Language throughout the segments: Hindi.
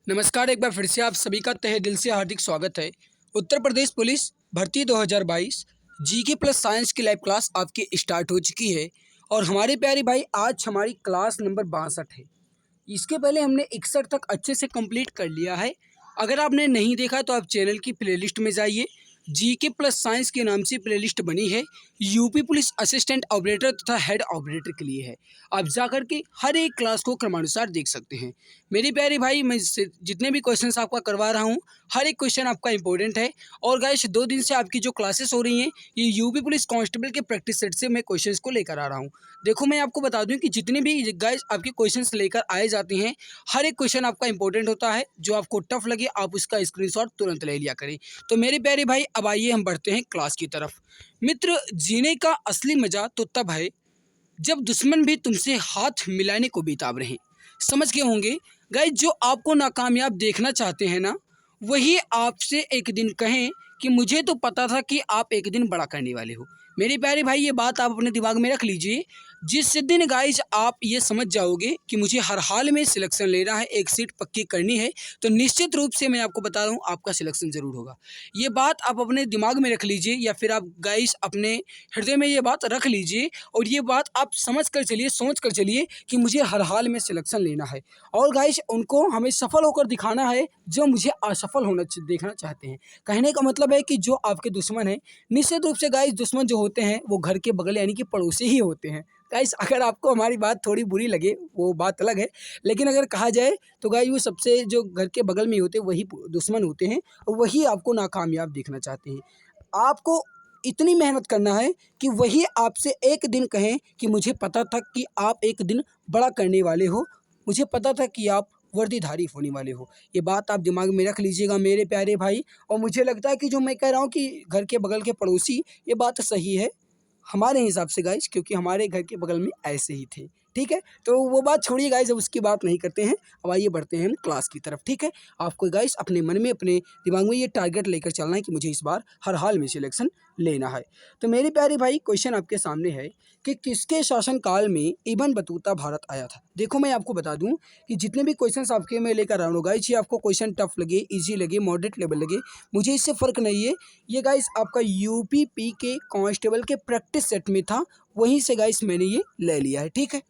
नमस्कार, एक बार फिर से आप सभी का तहे दिल से हार्दिक स्वागत है। उत्तर प्रदेश पुलिस भर्ती 2022 जीके प्लस साइंस की लाइव क्लास आपकी स्टार्ट हो चुकी है और हमारे प्यारे भाई आज हमारी क्लास नंबर 62 है। इसके पहले हमने 61 तक अच्छे से कंप्लीट कर लिया है। अगर आपने नहीं देखा तो आप चैनल की प्लेलिस्ट में जाइए। जीके प्लस साइंस के नाम से प्लेलिस्ट बनी है। यूपी पुलिस असिस्टेंट ऑपरेटर तथा हेड ऑपरेटर के लिए है। आप जाकर के हर एक क्लास को क्रमानुसार देख सकते हैं। मेरे प्यारे भाई, मैं जितने भी क्वेश्चंस आपका करवा रहा हूँ, हर एक क्वेश्चन आपका इंपॉर्टेंट है। और गाइस 2 दिन से आपकी जो क्लासेस हो रही हैं, ये यूपी पुलिस कांस्टेबल के प्रैक्टिस सेट से मैं क्वेश्चंस को लेकर आ रहा हूँ। देखो, मैं आपको बता दूं कि जितने भी गाइस आपके क्वेश्चंस लेकर आए जाते हैं, हर एक क्वेश्चन आपका इंपॉर्टेंट होता है। जो आपको टफ लगे आप उसका स्क्रीनशॉट तुरंत ले लिया करें। तो मेरे प्यारे भाई, अब आइए हम बढ़ते हैं क्लास की तरफ। मित्र, जीने का असली मजा तो तब है जब दुश्मन भी तुमसे हाथ मिलाने को बेताब रहे। समझ गए होंगे गाइस, जो आपको नाकामयाब देखना चाहते हैं ना, वही आपसे एक दिन कहें कि मुझे तो पता था कि आप एक दिन बड़ा करने वाले हो। मेरे प्यारे भाई, ये बात आप अपने दिमाग में रख लीजिए। जिस दिन गाइस आप ये समझ जाओगे कि मुझे हर हाल में सिलेक्शन लेना है, एक सीट पक्की करनी है, तो निश्चित रूप से मैं आपको बता रहा हूँ, आपका सिलेक्शन ज़रूर होगा। ये बात आप अपने दिमाग में रख लीजिए, या फिर आप गाइस अपने हृदय में ये बात रख लीजिए और ये बात आप समझ कर चलिए, सोच कर चलिए कि मुझे हर हाल में सिलेक्शन लेना है। और गाइस उनको हमें सफल होकर दिखाना है जो मुझे असफल होना देखना चाहते हैं। कहने का मतलब है कि जो आपके दुश्मन हैं, निश्चित रूप से गाइस दुश्मन जो होते हैं वो घर के बगल यानी कि पड़ोसी ही होते हैं। गाइस अगर आपको हमारी बात थोड़ी बुरी लगे वो बात अलग है, लेकिन अगर कहा जाए तो गाइस वो सबसे जो घर के बगल में होते हैं वही दुश्मन होते हैं और वही आपको नाकामयाब देखना चाहते हैं। आपको इतनी मेहनत करना है कि वही आपसे एक दिन कहें कि मुझे पता था कि आप एक दिन बड़ा करने वाले हो, मुझे पता था कि आप वर्दीधारी होने वाले हो। ये बात आप दिमाग में रख लीजिएगा मेरे प्यारे भाई। और मुझे लगता है कि जो मैं कह रहा हूँ कि घर के बगल के पड़ोसी, ये बात सही है हमारे हिसाब से गाइस, क्योंकि हमारे घर के बगल में ऐसे ही थे। ठीक है, तो वो बात छोड़िए गाइस, अब उसकी बात नहीं करते हैं। अब आइए बढ़ते हैं हम क्लास की तरफ। ठीक है, आपको गाइस अपने मन में, अपने दिमाग में ये टारगेट लेकर चलना है कि मुझे इस बार हर हाल में सिलेक्शन लेना है। तो मेरे प्यारे भाई, क्वेश्चन आपके सामने है कि किसके शासनकाल में इब्न बतूता भारत आया था। देखो, मैं आपको बता दूं कि जितने भी क्वेश्चंस आपके मैं लेकर आ रहा हूँ गाइस, ये आपको क्वेश्चन टफ लगे, इजी लगे, मॉडरेट लेवल लगे, मुझे इससे फ़र्क नहीं है। ये गाइस आपका यूपी के कांस्टेबल के प्रैक्टिस सेट में था, वहीं से गाइस मैंने ये ले लिया है। ठीक है,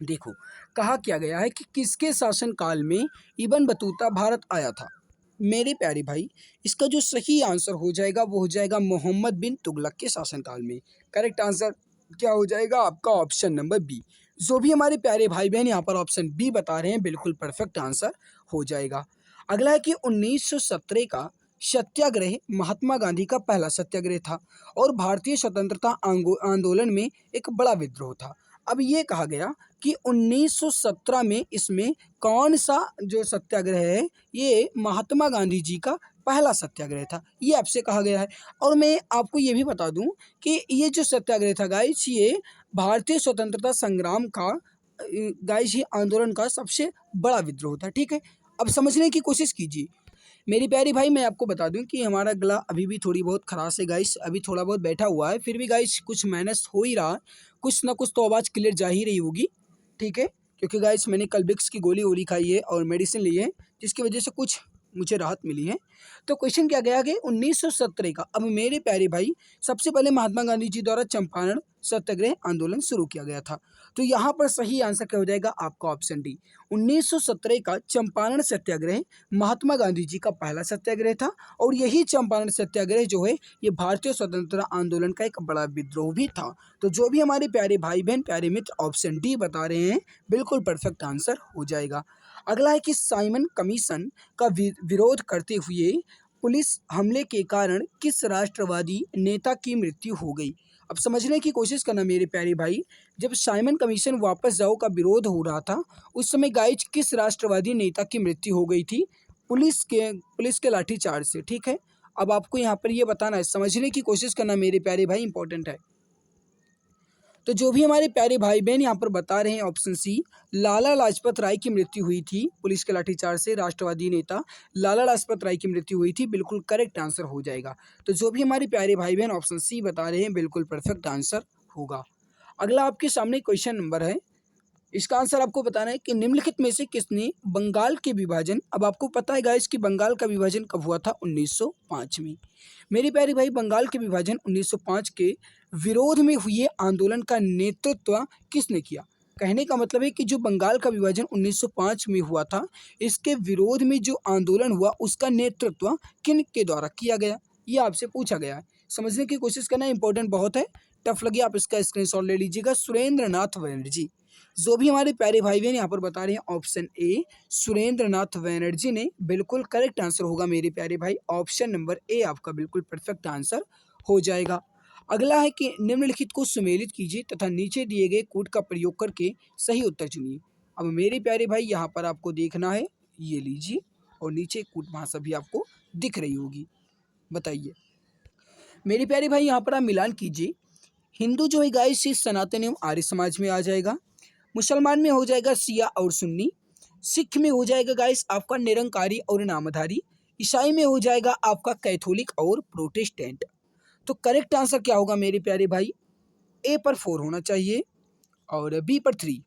देखो कहा क्या गया है कि किसके शासनकाल में इब्न बतूता भारत आया था। मेरे प्यारे भाई, इसका जो सही आंसर हो जाएगा वो हो जाएगा मोहम्मद बिन तुगलक के शासनकाल में। करेक्ट आंसर क्या हो जाएगा आपका? Option number B. जो भी हमारे प्यारे भाई बहन यहाँ पर ऑप्शन बी बता रहे हैं, बिल्कुल परफेक्ट आंसर हो जाएगा। अगला है कि 1917 का सत्याग्रह महात्मा गांधी का पहला सत्याग्रह था और भारतीय स्वतंत्रता आंदोलन में एक बड़ा विद्रोह था। अब ये कहा गया कि 1917 में इसमें कौन सा जो सत्याग्रह है, ये महात्मा गांधी जी का पहला सत्याग्रह था, ये आपसे कहा गया है। और मैं आपको ये भी बता दूं कि ये जो सत्याग्रह था गाइस, ये भारतीय स्वतंत्रता संग्राम का गाइस ये आंदोलन का सबसे बड़ा विद्रोह था। ठीक है, अब समझने की कोशिश कीजिए मेरी प्यारी भाई। मैं आपको बता दूं कि हमारा गला अभी भी थोड़ी बहुत खराश है गाइस, अभी थोड़ा बहुत बैठा हुआ है, फिर भी गाइस कुछ मैनेज हो ही रहा, कुछ ना कुछ तो आवाज़ क्लियर जा ही रही होगी। ठीक है, क्योंकि गाइस मैंने कल विक्स की गोली वोली खाई है और मेडिसिन ली है, जिसकी वजह से कुछ मुझे राहत मिली है। तो क्वेश्चन क्या गया कि 1917 का। अब मेरे प्यारे भाई, सबसे पहले महात्मा गांधी जी द्वारा चंपारण सत्याग्रह आंदोलन शुरू किया गया था। तो यहाँ पर सही आंसर क्या हो जाएगा आपका? Option D. 1917 का चंपारण सत्याग्रह महात्मा गांधी जी का पहला सत्याग्रह था और यही चंपारण सत्याग्रह जो है, ये भारतीय स्वतंत्रता आंदोलन का एक बड़ा विद्रोह भी था। तो जो भी हमारे प्यारे भाई बहन, प्यारे मित्र ऑप्शन डी बता रहे हैं, बिल्कुल परफेक्ट आंसर हो जाएगा। अगला है कि साइमन कमीशन का विरोध करते हुए पुलिस हमले के कारण किस राष्ट्रवादी नेता की मृत्यु हो गई। अब समझने की कोशिश करना मेरे प्यारे भाई, जब साइमन कमीशन वापस जाओ का विरोध हो रहा था, उस समय गाइज किस राष्ट्रवादी नेता की मृत्यु हो गई थी? पुलिस के लाठीचार्ज से। ठीक है, अब आपको यहाँ पर ये बताना है, समझने की कोशिश करना मेरे प्यारे भाई, इंपॉर्टेंट है। तो जो भी हमारे प्यारे भाई बहन यहाँ पर बता रहे हैं, ऑप्शन सी, लाला लाजपत राय की मृत्यु हुई थी पुलिस के लाठीचार्ज से, राष्ट्रवादी नेता लाला लाजपत राय की मृत्यु हुई थी, बिल्कुल करेक्ट आंसर हो जाएगा। तो जो भी हमारे प्यारे भाई बहन ऑप्शन सी बता रहे हैं, बिल्कुल परफेक्ट आंसर होगा। अगला आपके सामने क्वेश्चन नंबर है इसका आंसर आपको बताना है कि निम्नलिखित में से किसने बंगाल के विभाजन, अब आपको पता है गाइस कि बंगाल का विभाजन कब हुआ था, 1905 में। मेरे प्यारे भाई, बंगाल के विभाजन 1905 के विरोध में हुए आंदोलन का नेतृत्व किसने किया? कहने का मतलब है कि जो बंगाल का विभाजन 1905 में हुआ था, इसके विरोध में जो आंदोलन हुआ उसका नेतृत्व किन के द्वारा किया गया, ये आपसे पूछा गया है। समझने की कोशिश करना, इंपॉर्टेंट बहुत है, टफ लगे आप इसका स्क्रीनशॉट ले लीजिएगा। सुरेंद्र नाथ बनर्जी, जो भी हमारे प्यारे भाई बहन यहाँ पर बता रहे हैं ऑप्शन ए सुरेंद्र नाथ बनर्जी ने बिल्कुल करेक्ट आंसर होगा मेरे प्यारे भाई, ऑप्शन नंबर ए आपका बिल्कुल परफेक्ट आंसर हो जाएगा। अगला है कि निम्नलिखित को सुमेलित कीजिए तथा नीचे दिए गए कूट का प्रयोग करके सही उत्तर चुनिए। अब मेरे प्यारे भाई यहाँ पर आपको देखना है, ये लीजिए, और नीचे कूट भाषा भी आपको दिख रही होगी। बताइए मेरे प्यारे भाई, यहाँ पर आप मिलान कीजिए। हिंदू जो है गाइस इस सनातन एवं आर्य समाज में आ जाएगा, मुसलमान में हो जाएगा शिया और सुन्नी, सिख में हो जाएगा गाइस आपका निरंकारी और नामधारी, ईसाई में हो जाएगा आपका कैथोलिक और प्रोटेस्टेंट। तो करेक्ट आंसर क्या होगा मेरे प्यारे भाई? ए पर 4 होना चाहिए और बी पर 3,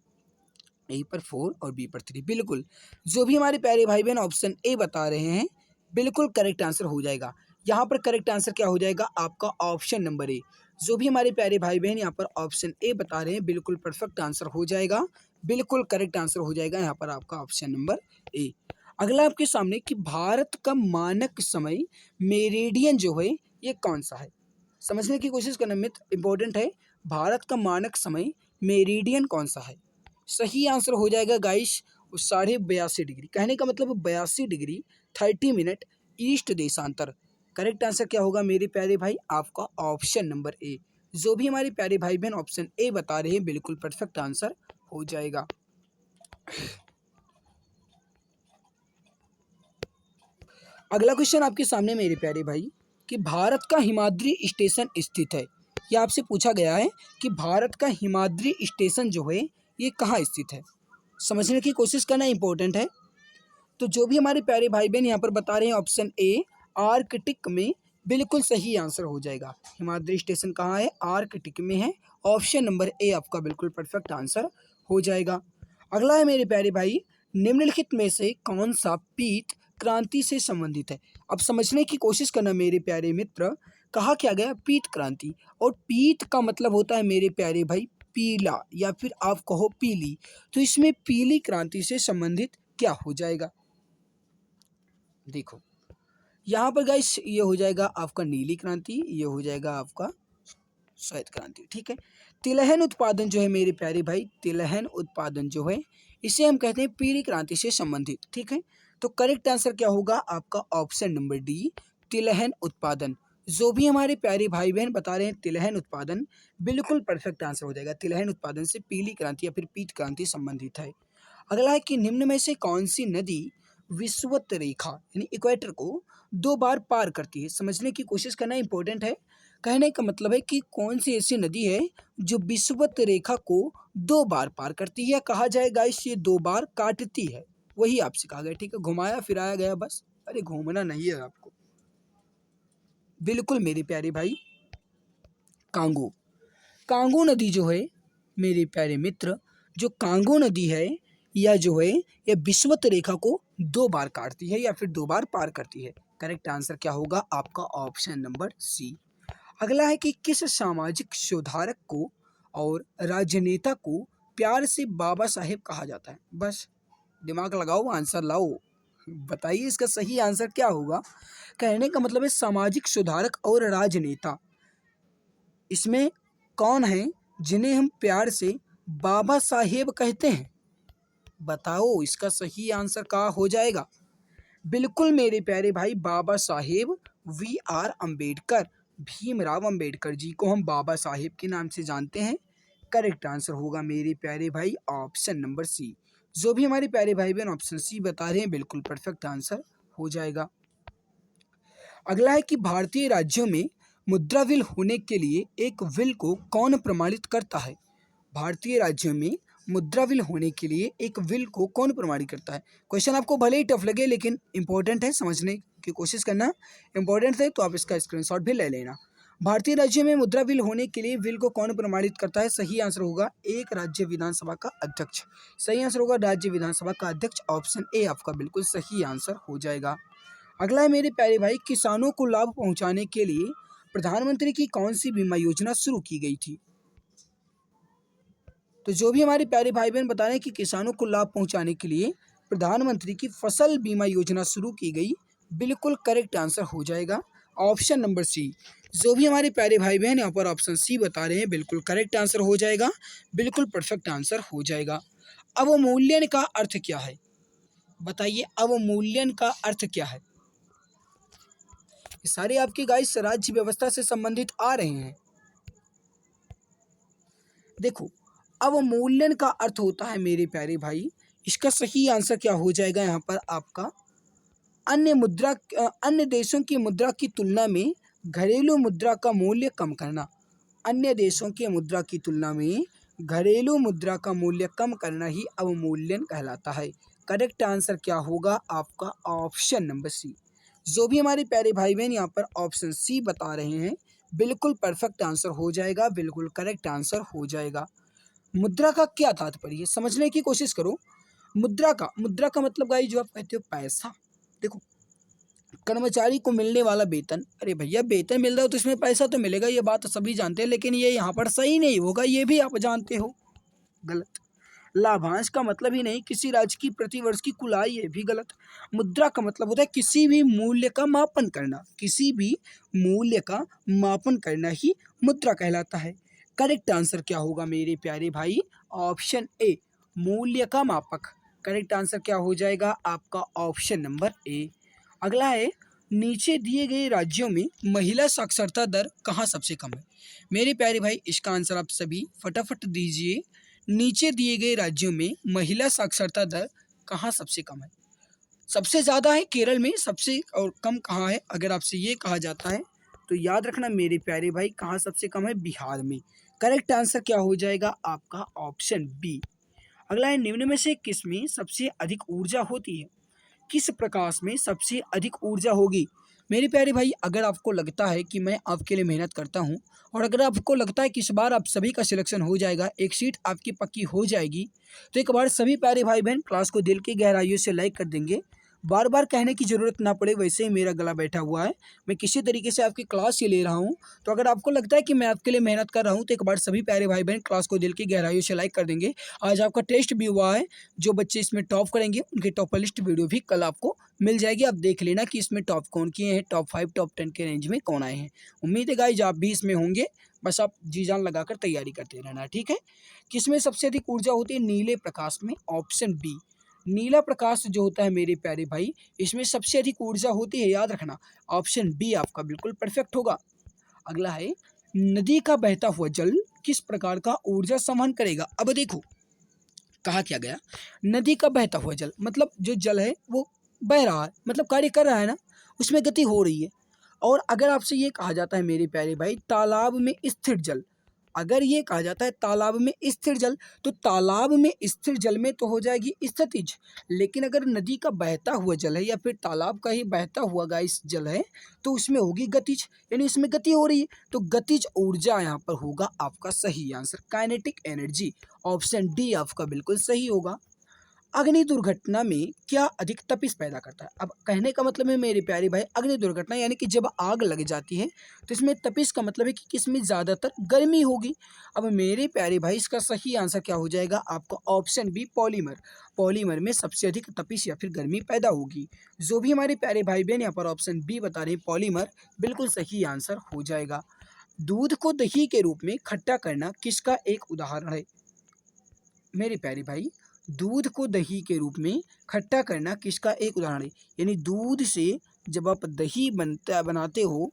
ए पर 4 और बी पर 3, बिल्कुल जो भी हमारे प्यारे भाई बहन ऑप्शन ए बता रहे हैं बिल्कुल करेक्ट आंसर हो जाएगा। यहाँ पर करेक्ट आंसर क्या हो जाएगा आपका? ऑप्शन नंबर ए। जो भी हमारे प्यारे भाई बहन यहाँ पर ऑप्शन ए बता रहे हैं बिल्कुल परफेक्ट आंसर हो जाएगा, बिल्कुल करेक्ट आंसर हो जाएगा यहाँ पर आपका ऑप्शन नंबर ए। अगला आपके सामने कि भारत का मानक समय मेरिडियन जो है ये कौन सा है? समझने की कोशिश करना मित्र, इंपॉर्टेंट है। भारत का मानक समय मेरिडियन कौन सा है? सही आंसर हो जाएगा गाइस 82.5 डिग्री, कहने का मतलब 82 डिग्री 30 मिनट ईस्ट देशांतर। करेक्ट आंसर क्या होगा मेरे प्यारे भाई? आपका ऑप्शन नंबर ए। जो भी हमारे प्यारे भाई बहन ऑप्शन ए बता रहे हैं बिल्कुल परफेक्ट आंसर हो जाएगा। अगला क्वेश्चन आपके सामने मेरे प्यारे भाई कि भारत का हिमाद्री स्टेशन स्थित है। यह आपसे पूछा गया है कि भारत का हिमाद्री स्टेशन जो है ये कहाँ स्थित है? समझने की कोशिश करना इंपॉर्टेंट है। तो जो भी हमारे प्यारे भाई बहन यहाँ पर बता रहे हैं ऑप्शन ए आर्कटिक में, बिल्कुल सही आंसर हो जाएगा। हिमाद्री स्टेशन कहाँ है? आर्कटिक में है, ऑप्शन नंबर ए आपका बिल्कुल परफेक्ट आंसर हो जाएगा। अगला है मेरे प्यारे भाई, निम्नलिखित में से कौन सा पीत क्रांति से संबंधित है? अब समझने की कोशिश करना मेरे प्यारे मित्र, कहा क्या गया? पीत क्रांति, और पीत का मतलब होता है मेरे प्यारे भाई पीला या फिर आप कहो पीली, तो इसमें पीली क्रांति से संबंधित क्या हो जाएगा? देखो यहाँ पर गाइस ये हो जाएगा आपका नीली क्रांति, ये हो जाएगा आपका श्वेत क्रांति, ठीक है। तिलहन उत्पादन जो है मेरे प्यारे भाई, तिलहन उत्पादन जो है इसे हम कहते हैं पीली क्रांति से संबंधित, ठीक है। तो करेक्ट आंसर क्या होगा आपका? ऑप्शन नंबर डी, तिलहन उत्पादन। जो भी हमारे प्यारे भाई बहन बता रहे हैं तिलहन उत्पादन, बिल्कुल परफेक्ट आंसर हो जाएगा। तिलहन उत्पादन से पीली क्रांति या फिर पीत क्रांति संबंधित है। अगला है कि निम्न में से कौन सी नदी विषुवत रेखा यानी इक्वेटर को 2 बार पार करती है? समझने की कोशिश करना इंपॉर्टेंट है। कहने का मतलब है कि कौन सी ऐसी नदी है जो विषुवत रेखा को 2 बार पार करती है, कहा जाए गाइस ये 2 बार काटती है, वही आपसे कहा गया, ठीक है। घुमाया फिराया गया बस, अरे घूमना नहीं है आपको। बिल्कुल मेरे प्यारे भाई कांगो, कांगो नदी जो है मेरे प्यारे मित्र, जो कांगो नदी है या जो है ये विषुवत रेखा को 2 बार काटती है या फिर 2 बार पार करती है। करेक्ट आंसर क्या होगा आपका? Option number C. अगला है कि किस सामाजिक सुधारक को और राजनेता को प्यार से बाबा साहेब कहा जाता है? बस दिमाग लगाओ, आंसर लाओ, बताइए इसका सही आंसर क्या होगा। कहने का मतलब है सामाजिक सुधारक और राजनेता, इसमें कौन है जिन्हें हम प्यार से बाबा साहेब कहते हैं? बताओ इसका सही आंसर क्या हो जाएगा? बिल्कुल मेरे प्यारे भाई बाबा साहेब वी.आर. अम्बेडकर, भीमराव अम्बेडकर जी को हम बाबा साहेब के नाम से जानते हैं। करेक्ट आंसर होगा मेरे प्यारे भाई ऑप्शन नंबर सी। जो भी हमारे प्यारे भाई बहन ऑप्शन सी बता रहे हैं बिल्कुल परफेक्ट आंसर हो जाएगा। अगला है कि भारतीय राज्यों में मुद्रा विल होने के लिए एक विल को कौन प्रमाणित करता है? भारतीय राज्यों में मुद्रा विल होने के लिए एक विल को कौन प्रमाणित करता है? क्वेश्चन आपको भले ही टफ लगे लेकिन इंपॉर्टेंट है, समझने की कोशिश करना इंपॉर्टेंट है, तो आप इसका स्क्रीनशॉट भी ले लेना। भारतीय राज्यों में मुद्रा बिल होने के लिए बिल को कौन प्रमाणित करता है? सही आंसर होगा एक राज्य विधानसभा का अध्यक्ष। सही आंसर होगा राज्य विधानसभा का अध्यक्ष। ऑप्शन ए आपका बिल्कुल सही आंसर हो जाएगा। अगला है मेरे प्यारे भाई, किसानों को लाभ पहुंचाने के लिए प्रधानमंत्री की कौन सी बीमा योजना शुरू की गई थी? तो जो भी हमारे प्यारे भाई बहन बता रहे हैं कि किसानों को लाभ पहुंचाने के लिए प्रधानमंत्री की फसल बीमा योजना शुरू की गई, बिल्कुल करेक्ट आंसर हो जाएगा ऑप्शन नंबर सी। जो भी हमारे प्यारे भाई बहन यहाँ पर ऑप्शन सी बता रहे हैं, बिल्कुल करेक्ट आंसर हो जाएगा, बिल्कुल परफेक्ट आंसर हो जाएगा। अवमूल्यन का अर्थ क्या है? बताइए, अवमूल्यन का अर्थ क्या है? ये सारे आपके गाइस राज्य व्यवस्था से संबंधित आ रहे हैं। देखो, अवमूल्यन का अर्थ होता है मेरे प्यारे भाई, इसका सही आंसर क्या हो जाएगा यहाँ पर आपका, अन्य देशों की मुद्रा की तुलना में घरेलू मुद्रा का मूल्य कम करना। अन्य देशों की मुद्रा की तुलना में घरेलू मुद्रा का मूल्य कम करना ही अवमूल्यन कहलाता है। करेक्ट आंसर क्या होगा आपका? Option number C. जो भी हमारे प्यारे भाई बहन यहाँ पर ऑप्शन सी बता रहे हैं, बिल्कुल परफेक्ट आंसर हो जाएगा, बिल्कुल करेक्ट आंसर हो जाएगा। मुद्रा का क्या तात्पर्य है, समझने की कोशिश करो। मुद्रा का मतलब गाइस जो आप कहते हो पैसा। देखो, कर्मचारी को मिलने वाला वेतन, अरे भैया वेतन मिल रहा हो तो इसमें पैसा तो मिलेगा, ये बात तो सभी जानते हैं, लेकिन ये यहाँ पर सही नहीं होगा, ये भी आप जानते हो, गलत। लाभांश का मतलब ही नहीं किसी राज्य की प्रतिवर्ष की कुल आय, ये भी गलत। मुद्रा का मतलब होता है किसी भी मूल्य का मापन करना, किसी भी मूल्य का मापन करना ही मुद्रा कहलाता है। करेक्ट आंसर क्या होगा मेरे प्यारे भाई? ऑप्शन ए, मूल्य का मापक। करेक्ट आंसर क्या हो जाएगा आपका? ऑप्शन नंबर ए। अगला है, नीचे दिए गए राज्यों में महिला साक्षरता दर कहाँ सबसे कम है? मेरे प्यारे भाई इसका आंसर आप सभी फटाफट दीजिए। नीचे दिए गए राज्यों में महिला साक्षरता दर कहाँ सबसे कम है? सबसे ज़्यादा है केरल में, सबसे और कम कहाँ है? अगर आपसे ये कहा जाता है तो याद रखना मेरे प्यारे भाई, कहाँ सबसे कम है? बिहार में। करेक्ट आंसर क्या हो जाएगा आपका? Option B. अगला है, निम्न में से किस में सबसे अधिक ऊर्जा होती है? किस प्रकाश में सबसे अधिक ऊर्जा होगी? मेरे प्यारे भाई, अगर आपको लगता है कि मैं आपके लिए मेहनत करता हूं और अगर आपको लगता है कि इस बार आप सभी का सिलेक्शन हो जाएगा, एक सीट आपकी पक्की हो जाएगी, तो एक बार सभी प्यारे भाई बहन क्लास को दिल की गहराइयों से लाइक कर देंगे। बार बार कहने की ज़रूरत ना पड़े, वैसे ही मेरा गला बैठा हुआ है, मैं किसी तरीके से आपकी क्लास ही ले रहा हूँ। तो अगर आपको लगता है कि मैं आपके लिए मेहनत कर रहा हूँ, तो एक बार सभी प्यारे भाई बहन क्लास को दिल की गहराइयों से लाइक कर देंगे। आज आपका टेस्ट भी हुआ है, जो बच्चे इसमें टॉप करेंगे उनकी टॉपर लिस्ट वीडियो भी कल आपको मिल जाएगी। आप देख लेना कि इसमें टॉप कौन किए हैं, टॉप 5 टॉप 10 के रेंज में कौन आए हैं। उम्मीद है गाइज आप भी इसमें होंगे, बस आप जी जान लगाकर तैयारी करते रहना, ठीक है। किसमें सबसे अधिक ऊर्जा होती है? नीले प्रकाश में। ऑप्शन बी, नीला प्रकाश जो होता है मेरे प्यारे भाई, इसमें सबसे अधिक ऊर्जा होती है, याद रखना। ऑप्शन बी आपका बिल्कुल परफेक्ट होगा। अगला है, नदी का बहता हुआ जल किस प्रकार का ऊर्जा संवहन करेगा? अब देखो, कहा क्या गया, नदी का बहता हुआ जल मतलब जो जल है वो बह रहा है, मतलब कार्य कर रहा है ना, उसमें गति हो रही है। और अगर आपसे ये कहा जाता है मेरे प्यारे भाई, तालाब में स्थिर जल, अगर ये कहा जाता है तालाब में स्थिर जल, तो तालाब में स्थिर जल में तो हो जाएगी स्थितिज, लेकिन अगर नदी का बहता हुआ जल है या फिर तालाब का ही बहता हुआ गाइस जल है, तो उसमें होगी गतिज, यानी इसमें गति हो रही है, तो गतिज ऊर्जा यहाँ पर होगा आपका सही answer, kinetic energy. Option D आपका बिल्कुल सही होगा। अग्नि दुर्घटना में क्या अधिक तपिश पैदा करता है? अब कहने का मतलब है मेरे प्यारे भाई, अग्नि दुर्घटना यानी कि जब आग लग जाती है तो इसमें तपिश का मतलब है कि किसमें ज़्यादातर गर्मी होगी। अब मेरे प्यारे भाई इसका सही आंसर क्या हो जाएगा आपका? Option B, polymer. पॉलीमर में सबसे अधिक तपिश या फिर गर्मी पैदा होगी। जो भी हमारे प्यारे भाई बहन यहाँ पर ऑप्शन बी बता रहे हैं, पॉलीमर, बिल्कुल सही आंसर हो जाएगा। दूध को दही के रूप में खट्टा करना किसका एक उदाहरण है? मेरे प्यारे भाई, दूध को दही के रूप में खट्टा करना किसका एक उदाहरण है? यानी दूध से जब आप दही बनाते हो,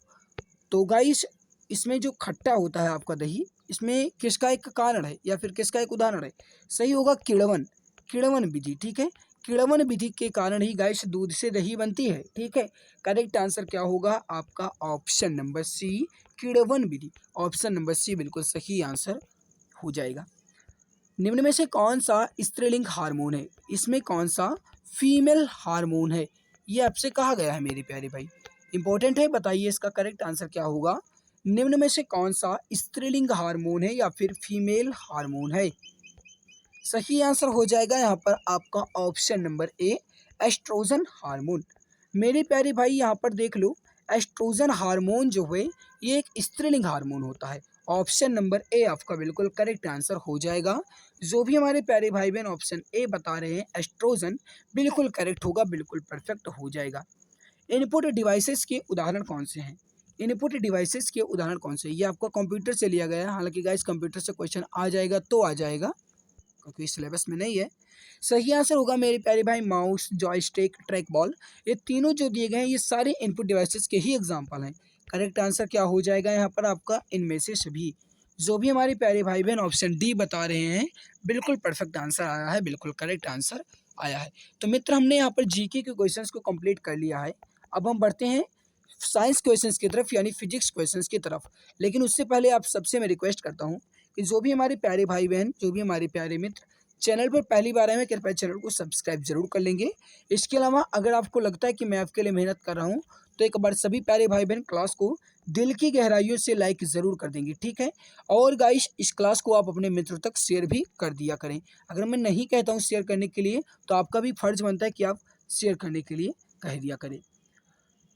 तो गाइस इसमें जो खट्टा होता है आपका दही, इसमें किसका एक कारण है या फिर किसका एक उदाहरण है? सही होगा किण्वन, किण्वन विधि, ठीक है। किण्वन विधि के कारण ही गाइस दूध से दही बनती है, ठीक है। करेक्ट आंसर क्या होगा आपका? ऑप्शन नंबर सी, किण्वन विधि। ऑप्शन नंबर सी बिल्कुल सही आंसर हो जाएगा। निम्न में से कौन सा स्त्रीलिंग हार्मोन है? इसमें कौन सा फीमेल हार्मोन है? ये आपसे कहा गया है मेरे प्यारे भाई, इंपॉर्टेंट है, बताइए इसका करेक्ट आंसर क्या होगा? निम्न में से कौन सा स्त्रीलिंग हार्मोन है या फिर फीमेल हार्मोन है? सही आंसर हो जाएगा यहाँ पर आपका option number A, estrogen hormone. मेरे प्यारे भाई यहाँ पर देख लो, एस्ट्रोजन हार्मोन जो है ये एक स्त्रीलिंग हार्मोन होता है। ऑप्शन नंबर ए आपका बिल्कुल करेक्ट आंसर हो जाएगा। जो भी हमारे प्यारे भाई बहन ऑप्शन ए बता रहे हैं एस्ट्रोजन, बिल्कुल करेक्ट होगा, बिल्कुल परफेक्ट हो जाएगा। इनपुट डिवाइसेस के उदाहरण कौन से हैं? इनपुट डिवाइसेस के उदाहरण कौन से हैं? ये आपका कंप्यूटर से लिया गया है, हालांकि गाइस कंप्यूटर से क्वेश्चन आ जाएगा तो आ जाएगा, क्योंकि सिलेबस में नहीं है। सही आंसर होगा मेरे प्यारे भाई माउस, जॉयस्टिक, ट्रैक बॉल, ये तीनों जो दिए गए हैं ये सारे इनपुट डिवाइसेस के ही एग्जांपल हैं। करेक्ट आंसर क्या हो जाएगा यहाँ पर आपका? इनमें से सभी। जो भी हमारे प्यारे भाई बहन ऑप्शन डी बता रहे हैं, बिल्कुल परफेक्ट आंसर आया है, बिल्कुल करेक्ट आंसर आया है। तो मित्र हमने यहाँ पर जीके के क्वेश्चंस को कंप्लीट कर लिया है। अब हम बढ़ते हैं साइंस क्वेश्चंस की तरफ, यानी फिजिक्स क्वेश्चंस की तरफ। लेकिन उससे पहले आप सबसे मैं रिक्वेस्ट करता हूँ कि जो भी हमारे प्यारे भाई बहन, जो भी हमारे प्यारे मित्र चैनल पर पहली बार आए हैं, कृपया चैनल को सब्सक्राइब जरूर कर लेंगे। इसके अलावा अगर आपको लगता है कि मैं आपके लिए मेहनत कर रहा हूँ, तो एक बार सभी प्यारे भाई बहन क्लास को दिल की गहराइयों से लाइक ज़रूर कर देंगे, ठीक है। और गाइस इस क्लास को आप अपने मित्रों तक शेयर भी कर दिया करें। अगर मैं नहीं कहता हूँ शेयर करने के लिए, तो आपका भी फर्ज बनता है कि आप शेयर करने के लिए कह दिया करें।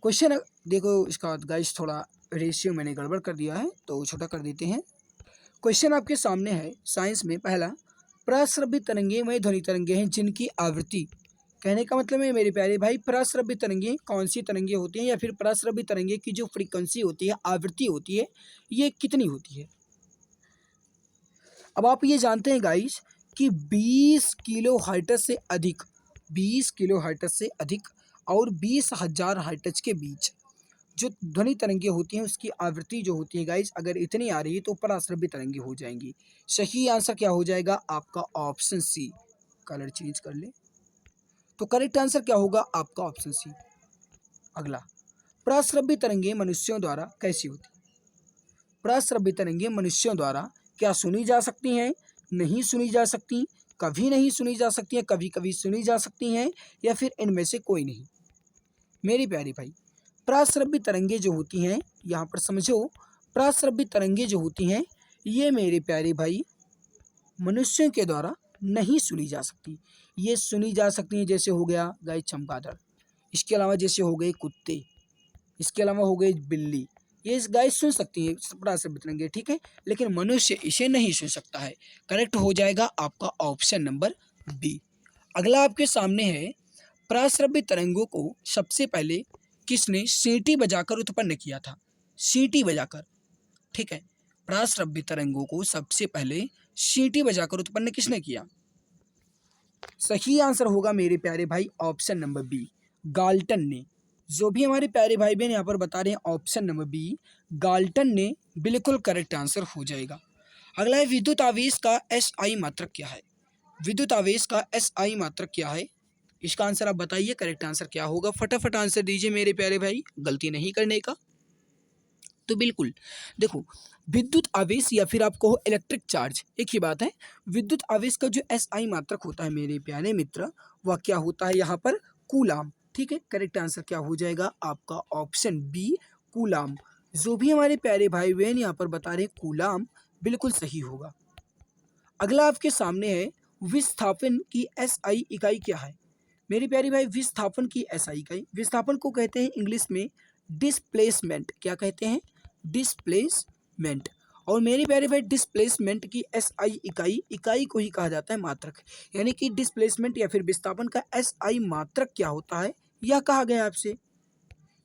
क्वेश्चन देखो इसका गाइस, थोड़ा रेशियो मैंने गड़बड़ कर दिया है तो छोटा कर देते हैं। क्वेश्चन आपके सामने है साइंस में। पहला, प्रस्रव्य तरंगें वह ध्वनि तरंगें हैं जिनकी आवृत्ति, कहने का मतलब है मेरे प्यारे भाई, प्रस्रव्य तरंगें कौन सी तरंगें होती हैं या फिर प्रस्रव्य तरंगें की जो फ्रीक्वेंसी होती है, आवृत्ति होती है, ये कितनी होती है? अब आप ये जानते हैं गाइस कि 20 किलो हर्ट्ज से अधिक, 20 किलो हर्ट्ज से अधिक और 20,000 हर्ट्ज के बीच जो ध्वनि तरंगे होती हैं उसकी आवृत्ति जो होती है गाइस, अगर इतनी आ रही है तो पराश्रव्य तरंगे हो जाएंगी। सही आंसर क्या हो जाएगा आपका? ऑप्शन सी। कलर चेंज कर ले तो करेक्ट आंसर क्या होगा आपका? Option C. अगला, पराश्रव्य तरंगे मनुष्यों द्वारा कैसी होती? पराश्रव्य तरंगे मनुष्यों द्वारा क्या सुनी जा सकती हैं, नहीं सुनी जा सकती, कभी नहीं सुनी जा सकती हैं, कभी कभी सुनी जा सकती हैं, या फिर इनमें से कोई नहीं? मेरी प्यारी भाई, पराश्रव्य तरंगे जो होती हैं, यहाँ पर समझो, पराश्रव्य तरंगे जो होती हैं ये मेरे प्यारे भाई मनुष्यों के द्वारा नहीं सुनी जा सकती। ये सुनी जा सकती हैं, जैसे हो गया गाय चमगादड़, इसके अलावा जैसे हो गए कुत्ते, इसके अलावा हो गई बिल्ली, ये इस गाय सुन सकती है पराश्रव्य तरंगे, ठीक है, लेकिन मनुष्य इसे नहीं सुन सकता है। करेक्ट हो जाएगा आपका ऑप्शन नंबर बी। अगला आपके सामने है, पराश्रव्य तरंगों को सबसे पहले किसने सीटी बजाकर उत्पन्न किया था? सीटी बजाकर, ठीक है। पराश्रव्य तरंगों को सबसे पहले सीटी बजाकर उत्पन्न किसने किया? सही आंसर होगा मेरे प्यारे भाई ऑप्शन नंबर बी, गाल्टन ने। जो भी हमारे प्यारे भाई बहन यहाँ पर बता रहे हैं ऑप्शन नंबर बी, गाल्टन ने, बिल्कुल करेक्ट आंसर हो जाएगा। अगला है, विद्युत आवेश का एसआई मात्रक क्या है? विद्युत आवेश का एसआई मात्रक क्या है? इसका आंसर आप बताइए, करेक्ट आंसर क्या होगा? फटाफट आंसर दीजिए मेरे प्यारे भाई, गलती नहीं करने का। तो बिल्कुल देखो, विद्युत आवेश या फिर आप कहो इलेक्ट्रिक चार्ज, एक ही बात है। विद्युत आवेश का जो एसआई मात्रक होता है मेरे प्यारे मित्र, वह क्या होता है यहाँ पर? कूलाम, ठीक है। करेक्ट आंसर क्या हो जाएगा आपका? Option B, coulomb. जो भी हमारे प्यारे भाई बहन यहाँ पर बता रहे कूलाम, बिल्कुल सही होगा। अगला आपके सामने है, विस्थापन की एसआई इकाई क्या है? मेरी प्यारी भाई, विस्थापन की एसआई इकाई, विस्थापन को कहते हैं इंग्लिश में डिस्प्लेसमेंट। क्या कहते हैं? डिस्प्लेसमेंट। और मेरे प्यारे भाई, डिस्प्लेसमेंट की एसआई इकाई, इकाई को ही कहा जाता है मात्रक। यानी कि डिस्प्लेसमेंट या फिर विस्थापन का एसआई मात्रक क्या होता है, यह कहा गया आपसे।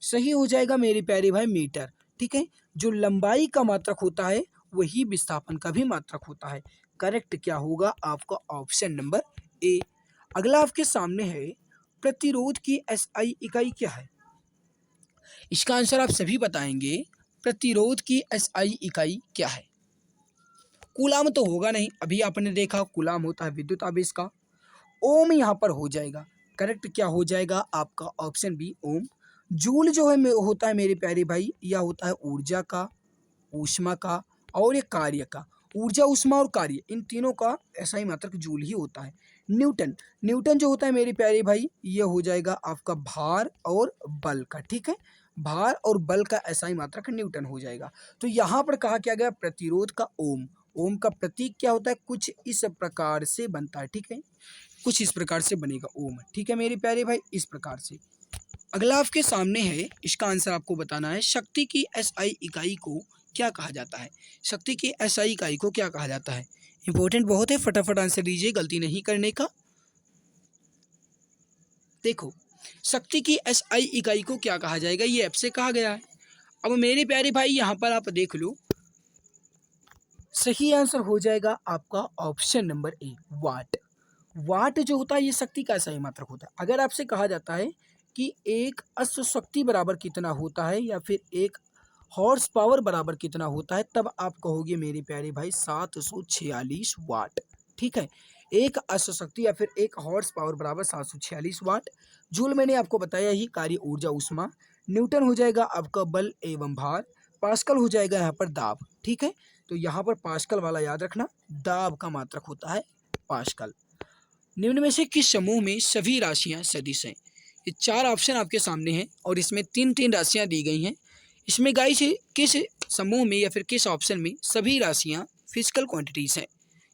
सही हो जाएगा मेरे प्यारे भाई, मीटर, ठीक है। जो लंबाई का मात्रक होता है वही विस्थापन का भी मात्रक होता है। करेक्ट क्या होगा आपका? ऑप्शन नंबर ए। अगला आपके सामने है, प्रतिरोध की एसआई इकाई क्या है? इसका आंसर आप सभी बताएंगे, प्रतिरोध की एसआई इकाई क्या है? कूलाम तो होगा नहीं, अभी आपने देखा कूलाम होता है विद्युत आवेश का। ओम यहाँ पर हो जाएगा। करेक्ट क्या हो जाएगा आपका? ऑप्शन बी, ओम। जूल जो है होता है मेरे प्यारे भाई, यह होता है ऊर्जा का, ऊष्मा का और ये कार्य का। ऊर्जा, ऊष्मा और कार्य, इन तीनों का एसआई मात्रक जूल ही होता है। न्यूटन, न्यूटन जो होता है मेरे प्यारे भाई, ये हो जाएगा आपका भार और बल का, ठीक है। भार और बल का एसआई मात्रक न्यूटन हो जाएगा। तो यहाँ पर कहा क्या गया, प्रतिरोध का ओम। ओम का प्रतीक क्या होता है, कुछ इस प्रकार से बनता है, ठीक है, कुछ इस प्रकार से बनेगा ओम, ठीक है मेरे प्यारे भाई, इस प्रकार से। अगला आपके सामने है, इसका आंसर आपको बताना है, शक्ति की एसआई इकाई को क्या कहा जाता है। शक्ति की एसआई इकाई को क्या कहा जाता है, इंपॉर्टेंट बहुत है, फटाफट आंसर दीजिए, गलती नहीं करने का। देखो, शक्ति की एसआई इकाई को क्या कहा जाएगा, ये ऐप से कहा गया है। अब मेरे प्यारे भाई यहाँ पर आप देख लो, सही आंसर हो जाएगा आपका ऑप्शन नंबर ए, वाट। वाट जो होता है ये शक्ति का एसआई मात्रक होता है। अगर आपसे कहा जाता है कि एक अश्व शक्ति बराबर कितना होता है या फिर एक हॉर्स पावर बराबर कितना होता है, तब आप कहोगे मेरे प्यारे भाई 746 वाट, ठीक है। एक अश्व शक्ति या फिर एक हॉर्स पावर बराबर 746 वाट। जूल मैंने आपको बताया ही, कार्य ऊर्जा उष्मा। न्यूटन हो जाएगा आपका बल एवं भार। पास्कल हो जाएगा यहाँ पर दाब, ठीक है। तो यहाँ पर पास्कल वाला याद रखना, दाब का मात्रक होता है पास्कल। निम्न में से किस समूह में सभी राशियां सदिश हैं। ये चार ऑप्शन आपके सामने हैं और इसमें तीन तीन राशियां दी गई हैं। इसमें गाइस किस समूह में या फिर किस ऑप्शन में सभी राशियां फिजिकल क्वांटिटीज हैं।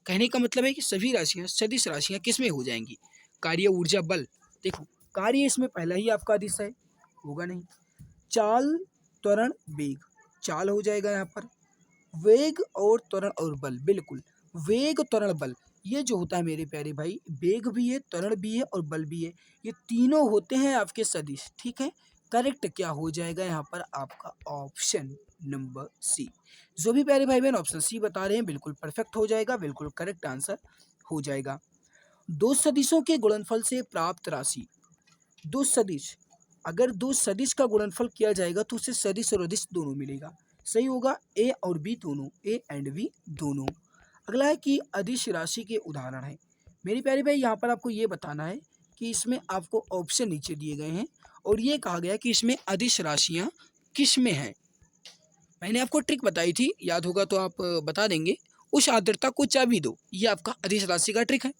कहने का मतलब है कि सभी राशियां सदिश राशियां किस में हो जाएंगी, कार्य ऊर्जा बल। देखो, कार्य इसमें पहला ही आपका अदिश है, होगा नहीं। चाल त्वरण वेग, चाल हो जाएगा यहाँ पर। वेग और त्वरण और बल, बिल्कुल, वेग त्वरण बल, ये जो होता है मेरे प्यारे भाई, वेग भी है, त्वरण भी है और बल भी है, ये तीनों होते हैं आपके सदिश, ठीक है। करेक्ट क्या हो जाएगा यहाँ पर आपका ऑप्शन नंबर सी। जो भी प्यारे भाई बहन ऑप्शन सी बता रहे हैं बिल्कुल परफेक्ट हो जाएगा, बिल्कुल करेक्ट आंसर हो जाएगा। दो सदिशों के गुणनफल से प्राप्त राशि। दो सदिश, अगर दो सदिश का गुणनफल किया जाएगा तो उससे सदिश और अदिश दोनों मिलेगा, सही होगा, ए और बी दोनों, ए एंड बी दोनों। अगला है कि अदिश राशि के उदाहरण है। मेरी प्यारी भाई यहाँ पर आपको ये बताना है कि इसमें आपको ऑप्शन नीचे दिए गए हैं और ये कहा गया कि इसमें अदिश राशियाँ किस में हैं। मैंने आपको ट्रिक बताई थी, याद होगा तो आप बता देंगे। उस आर्द्रता को चाबी दो, ये आपका अदिश राशि का ट्रिक है।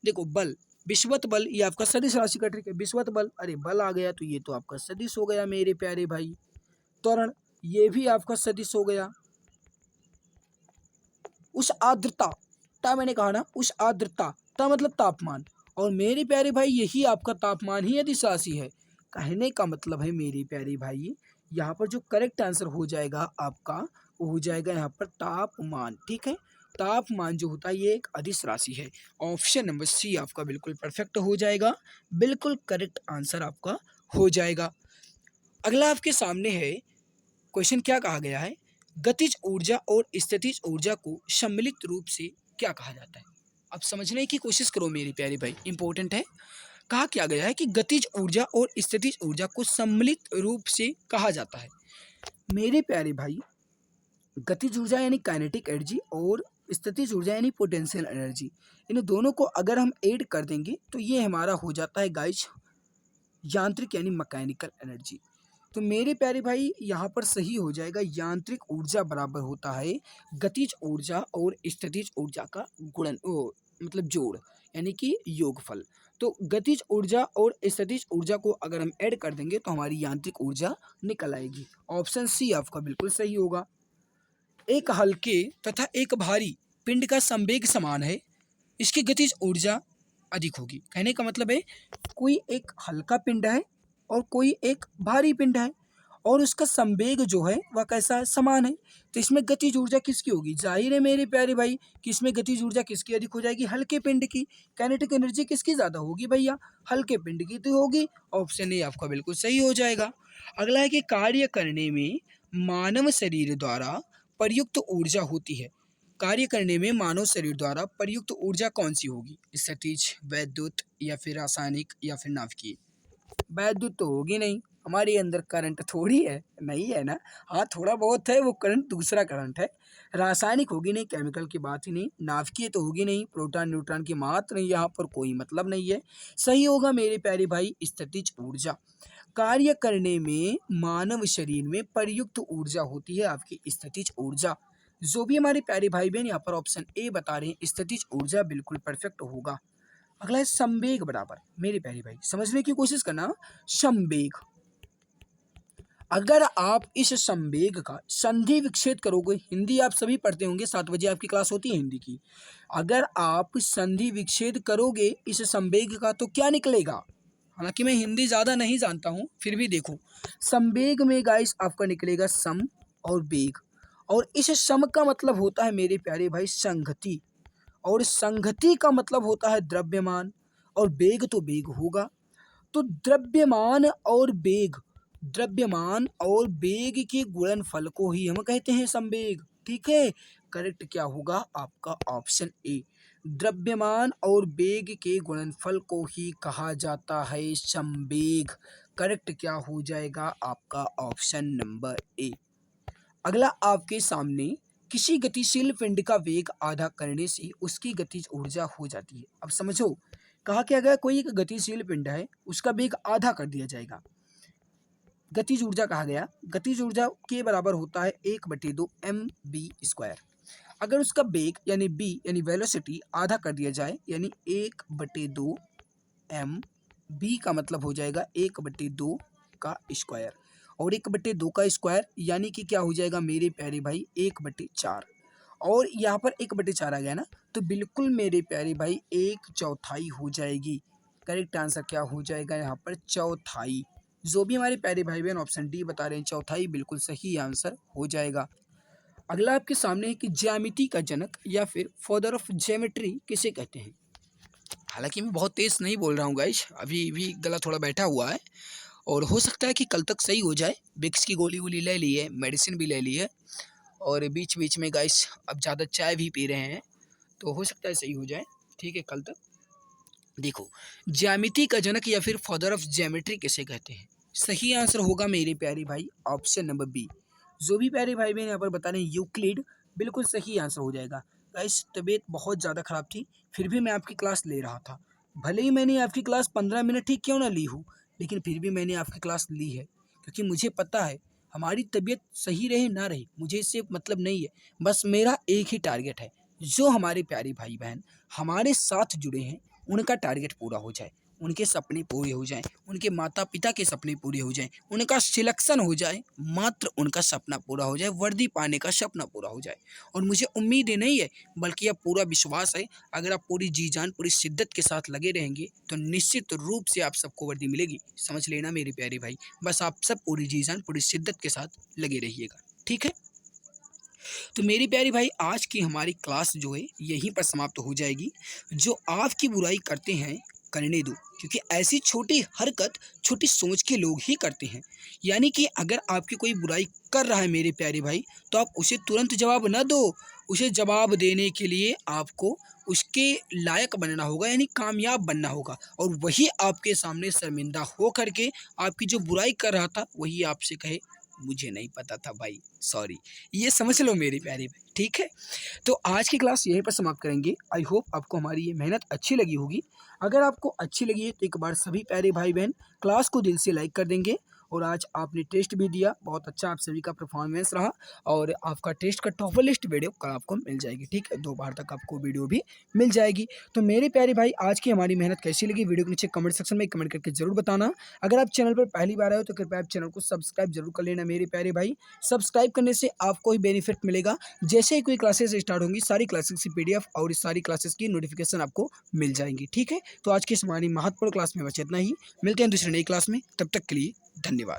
देखो, बल, विषुवत बल, ये आपका सदिश राशि का ट्रिक है। विषुवत बल, अरे बल आ गया तो ये तो आपका सदिश हो गया मेरे प्यारे भाई। त्वरण, ये भी आपका सदिश हो गया। उस आर्द्रता, ता मैंने कहा ना, उस आर्द्रता, ता मतलब तापमान, और मेरे प्यारे भाई यही आपका तापमान ही अदिश राशि है। कहने का मतलब है मेरे प्यारे भाई, यहाँ पर जो करेक्ट आंसर हो जाएगा आपका, वो हो जाएगा यहाँ पर तापमान, ठीक है। तापमान जो होता है ये एक अदिश राशि है। ऑप्शन नंबर सी आपका बिल्कुल परफेक्ट हो जाएगा, बिल्कुल करेक्ट आंसर आपका हो जाएगा। अगला आपके सामने है क्वेश्चन, क्या कहा गया है, गतिज ऊर्जा और स्थितिज ऊर्जा को सम्मिलित रूप से क्या कहा जाता है। अब समझने की कोशिश करो मेरे प्यारे भाई, इंपॉर्टेंट है। कहा क्या गया है कि गतिज ऊर्जा और स्थितिज ऊर्जा को सम्मिलित रूप से कहा जाता है। मेरे प्यारे भाई, गतिज ऊर्जा यानी काइनेटिक एनर्जी और स्थितिज ऊर्जा यानी पोटेंशियल एनर्जी, इन दोनों को अगर हम ऐड कर देंगे तो ये हमारा हो जाता है गाइस यांत्रिक यानी मैकेनिकल एनर्जी। तो मेरे प्यारे भाई यहाँ पर सही हो जाएगा, यांत्रिक ऊर्जा बराबर होता है गतिज ऊर्जा और स्थितिज ऊर्जा का गुणन, मतलब जोड़, यानी कि योगफल। तो गतिज ऊर्जा और स्थितिज ऊर्जा को अगर हम ऐड कर देंगे तो हमारी यांत्रिक ऊर्जा निकल आएगी। ऑप्शन सी आपका बिल्कुल सही होगा। एक हल्के तथा एक भारी पिंड का संवेग समान है, इसकी गतिज ऊर्जा अधिक होगी। कहने का मतलब है, कोई एक हल्का पिंड है और कोई एक भारी पिंड है और उसका संवेग जो है वह कैसा है, समान है। तो इसमें गतिज ऊर्जा किसकी होगी, जाहिर है मेरे प्यारे भाई कि इसमें गतिज ऊर्जा किसकी अधिक हो जाएगी, हल्के पिंड की। काइनेटिक एनर्जी किसकी ज़्यादा होगी भैया, हल्के पिंड की तो होगी। ऑप्शन ए आपका बिल्कुल सही हो जाएगा। अगला है कि कार्य करने में मानव शरीर द्वारा प्रयुक्त ऊर्जा होती है। कार्य करने में मानव शरीर द्वारा प्रयुक्त ऊर्जा कौन सी होगी, स्थितिज, वैद्युत या फिर रासायनिक या फिर नाभिकीय। वैद्युत तो होगी नहीं, हमारे अंदर करंट थोड़ी है, नहीं है ना। हाँ थोड़ा बहुत है, वो करंट दूसरा करंट है। रासायनिक होगी नहीं, केमिकल की बात ही नहीं। नाभिकीय तो होगी नहीं, प्रोटॉन न्यूट्रॉन की मात्र नहीं, यहाँ पर कोई मतलब नहीं है। सही होगा मेरे प्यारे भाई स्थितिज ऊर्जा। कार्य करने में मानव शरीर में प्रयुक्त ऊर्जा होती है आपकी स्थितिज ऊर्जा। जो भी हमारे प्यारे भाई बहन यहाँ पर ऑप्शन ए बता रहे हैं, स्थितिज ऊर्जा बिल्कुल परफेक्ट होगा। अगला है संवेग बराबर, मेरे प्यारे भाई समझने की कोशिश करना। संवेग, अगर आप इस संवेग का संधि विच्छेद करोगे, हिंदी आप सभी पढ़ते होंगे, 7 बजे आपकी क्लास होती है हिंदी की। अगर आप संधि विच्छेद करोगे इस संवेग का तो क्या निकलेगा? हालांकि मैं हिंदी ज़्यादा नहीं जानता हूँ, फिर भी देखो, संवेग में गाइस आपका निकलेगा सम और वेग, और इस सम का मतलब होता है मेरे प्यारे भाई संगति, और संगति का मतलब होता है द्रव्यमान, और वेग तो वेग होगा। तो द्रव्यमान और वेग के गुणनफल को ही हम कहते हैं संवेग। ठीक है, करेक्ट क्या होगा आपका ऑप्शन ए। द्रव्यमान और वेग के गुणनफल को ही कहा जाता है संवेग। करेक्ट क्या हो जाएगा आपका ऑप्शन नंबर ए। अगला आपके सामने, किसी गतिशील पिंड का वेग आधा करने से उसकी गतिज ऊर्जा हो जाती है। अब समझो, कहा क्या गया, कोई एक गतिशील पिंड है, उसका वेग आधा कर दिया जाएगा। गतिज ऊर्जा कहा गया, गतिज ऊर्जा के बराबर होता है 1/2 mv²। अगर उसका वेग यानी b यानी वेलोसिटी आधा कर दिया जाए, यानी 1/2 m, b का मतलब हो जाएगा 1/2 का स्क्वायर, और 1/2 का स्क्वायर यानी कि क्या हो जाएगा मेरे प्यारे भाई 1/4, और यहाँ पर 1/4 आ गया ना, तो बिल्कुल मेरे प्यारे भाई 1/4 हो जाएगी। करेक्ट आंसर क्या हो जाएगा यहाँ पर चौथाई। जो भी हमारे प्यारे भाई बहन ऑप्शन डी बता रहे हैं चौथाई बिल्कुल सही आंसर हो जाएगा। अगला आपके सामने है कि ज्यामिति का जनक या फिर फादर ऑफ ज्योमेट्री किसे कहते हैं। हालांकि मैं बहुत तेज नहीं बोल रहा हूँ गाइस, अभी भी गला थोड़ा बैठा हुआ है, और हो सकता है कि कल तक सही हो जाए। विक्स की गोली वोली ले ली है, मेडिसिन भी ले ली है, और बीच बीच में गाइस अब ज़्यादा चाय भी पी रहे हैं, तो हो सकता है सही हो जाए। ठीक है, कल तक देखो, ज्यामिति का जनक या फिर फादर ऑफ ज्योमेट्री किसे कहते हैं। सही आंसर होगा मेरे प्यारे भाई ऑप्शन नंबर बी। जो भी प्यारे भाई बहन यहाँ पर बता रहे हैं यूक्लिड, बिल्कुल सही आंसर हो जाएगा। गाइस तबीयत बहुत ज़्यादा ख़राब थी, फिर भी मैं आपकी क्लास ले रहा था। भले ही मैंने आपकी क्लास 15 मिनट ही क्यों ना ली हो, लेकिन फिर भी मैंने आपकी क्लास ली है, क्योंकि मुझे पता है हमारी तबीयत सही रहे ना रहे मुझे इससे मतलब नहीं है। बस मेरा एक ही टारगेट है, जो हमारे प्यारे भाई बहन हमारे साथ जुड़े हैं उनका टारगेट पूरा हो जाए, उनके सपने पूरे हो जाएं, उनके माता पिता के सपने पूरे हो जाएं, उनका सिलेक्शन हो जाए, मात्र उनका सपना पूरा हो जाए, वर्दी पाने का सपना पूरा हो जाए। और मुझे उम्मीद ही नहीं है बल्कि यह पूरा विश्वास है, अगर आप पूरी जी जान पूरी शिद्दत के साथ लगे रहेंगे तो निश्चित रूप से आप सबको वर्दी मिलेगी। समझ लेना मेरे प्यारे भाई, बस आप सब पूरी जी जान पूरी शिद्दत के साथ लगे रहिएगा। ठीक है, तो मेरी प्यारी भाई आज की हमारी क्लास जो है यहीं पर समाप्त हो जाएगी। जो आपकी बुराई करते हैं करने दो, क्योंकि ऐसी छोटी हरकत छोटी सोच के लोग ही करते हैं। यानी कि अगर आपकी कोई बुराई कर रहा है मेरे प्यारे भाई, तो आप उसे तुरंत जवाब न दो। उसे जवाब देने के लिए आपको उसके लायक बनना होगा, यानी कामयाब बनना होगा, और वही आपके सामने शर्मिंदा हो करके आपकी जो बुराई कर रहा था वही आपसे कहे मुझे नहीं पता था भाई, सॉरी। ये समझ लो मेरे प्यारे भाई। ठीक है, तो आज की क्लास यहीं पर समाप्त करेंगे। आई होप आपको हमारी ये मेहनत अच्छी लगी होगी। अगर आपको अच्छी लगी है तो एक बार सभी प्यारे भाई बहन क्लास को दिल से लाइक कर देंगे। और आज आपने टेस्ट भी दिया, बहुत अच्छा आप सभी का परफॉर्मेंस रहा, और आपका टेस्ट का टॉपर लिस्ट वीडियो कल आपको मिल जाएगी। ठीक है, दोपहर तक आपको वीडियो भी मिल जाएगी। तो मेरे प्यारे भाई आज की हमारी मेहनत कैसी लगी, वीडियो के नीचे कमेंट सेक्शन में कमेंट करके जरूर बताना। अगर आप चैनल पर पहली बार आए हो तो कृपया आप चैनल को सब्सक्राइब जरूर कर लेना मेरे प्यारे भाई। सब्सक्राइब करने से आपको ही बेनिफिट मिलेगा, जैसे ही कोई क्लासेस स्टार्ट होंगी सारी क्लासेस की PDF और सारी क्लासेस की नोटिफिकेशन आपको मिल जाएंगी। ठीक है, तो आज की इस हमारी महत्वपूर्ण क्लास में बस इतना ही। मिलते हैं दूसरी नई क्लास में, तब तक के लिए धन्यवाद।